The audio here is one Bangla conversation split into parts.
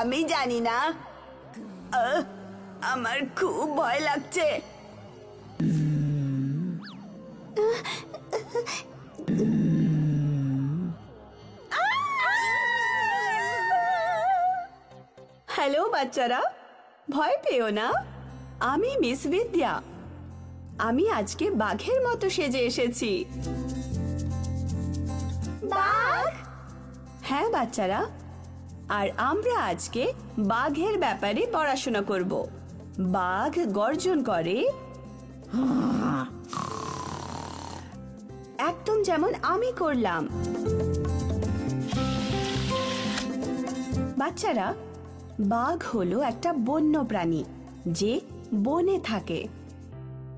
আমি জানি না, আমার খুব ভয় লাগছে। হ্যালো বাচ্চারা, ভয় পেও না, আমি মিস বিদ্যা। আমি আজকে বাঘের মতো সেজে এসেছি। বাঘ? হ্যাঁ বাচ্চারা, আর আমরা আজকে বাঘের ব্যাপারে পড়াশোনা করব। বাঘ গর্জন করে একদম যেমন আমি করলাম। বাচ্চারা, বাঘ হলো একটা বন্য প্রাণী যে বনে থাকে।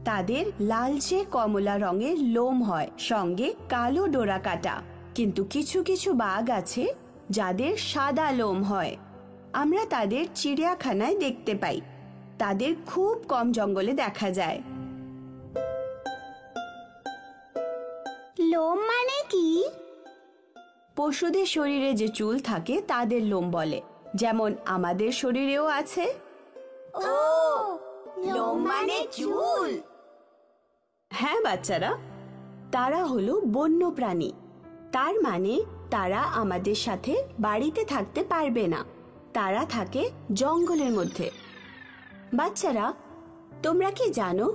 তাদের লালচে কমলা রঙের লোম হয়, সঙ্গে কালো ডোরা কাটা। কিন্তু কিছু কিছু বাঘ আছে যাদের সাদা লোম হয়। আমরা তাদের চিড়িয়াখানায় দেখতে পাই। তাদের খুব কম জঙ্গলে দেখা যায়। লোম মানে কি? পশুদের শরীরে যে চুল থাকে তাদের লোম বলে, যেমন আমাদের শরীরেও আছে। ও, লোম মানে চুল? হ্যাঁ বাচ্চারা, তারা হলো বন্য প্রাণী। তার মানে তারা আমাদের সাথে বাড়িতে থাকতে পারবে না। তারা থাকে জঙ্গলের মধ্যে। বাচ্চারা, তোমরা কি জানো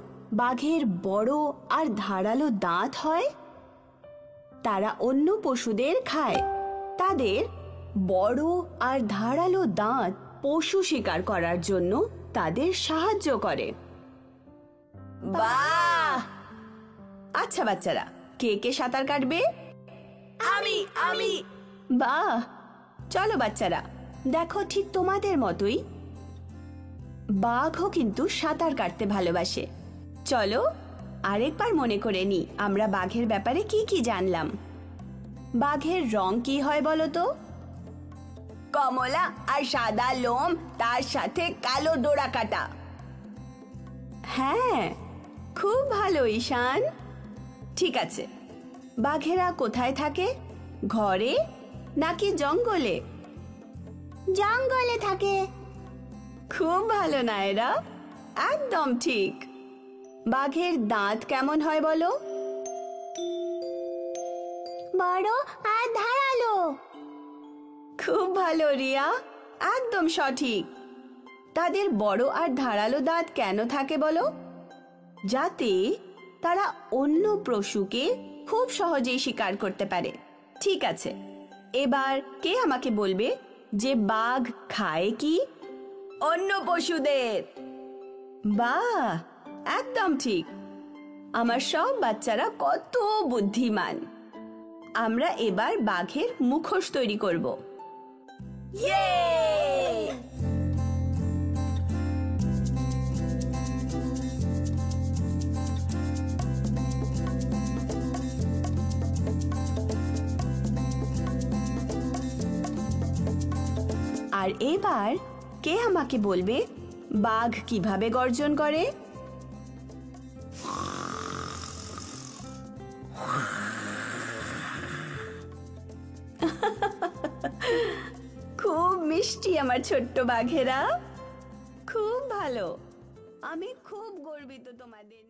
বাঘের বড় আর ধারালো দাঁত হয়? তারা অন্য পশুদের খায়। তাদের বড় আর ধারালো দাঁত পশু শিকার করার জন্য তাদের সাহায্য করে। বাহ! আচ্ছা বাচ্চারা, কে কে সাঁতার কাটবে? আমি। বাহ, চলো বাচ্চারা, দেখো ঠিক তোমাদের মতোই বাঘও কিন্তু সাঁতার কাটতে ভালোবাসে। চলো আরেকবার মনে করে নি আমরা বাঘের ব্যাপারে কি কি জানলাম। বাঘের রং কি হয় বলো তো? কমলা আর সাদা লোম, তার সাথে কালো ডোরা কাটা। হ্যাঁ, খুব ভালো ঈশান। ঠিক আছে, বাঘেরা কোথায় থাকে? ঘরে নাকি জঙ্গলে? জঙ্গলে থাকে। খুব ভালো নায়রা, একদম ঠিক। বাঘের দাঁত কেমন হয় বলো? বড় আর ধারালো। খুব ভালো রিয়া, একদম সঠিক। তাদের বড় আর ধারালো দাঁত কেন থাকে বলো? যাতে তারা অন্য পশুকে খুব সহজেই শিকার করতে পারে। ঠিক আছে, এবার কে আমাকে বলবে যে বাঘ খায় কি? অন্য পশুদের। বাহ, একদম ঠিক। আমার সব বাচ্চারা কত বুদ্ধিমান। আমরা এবার বাঘের মুখোশ তৈরি করব। ইয়ে! আর এবার কে আমাকে বলবে বাঘ কিভাবে গর্জন করে? খুব মিষ্টি আমার ছোট্ট বাঘেরা, খুব ভালো। আমি খুব গর্বিত তোমাদের।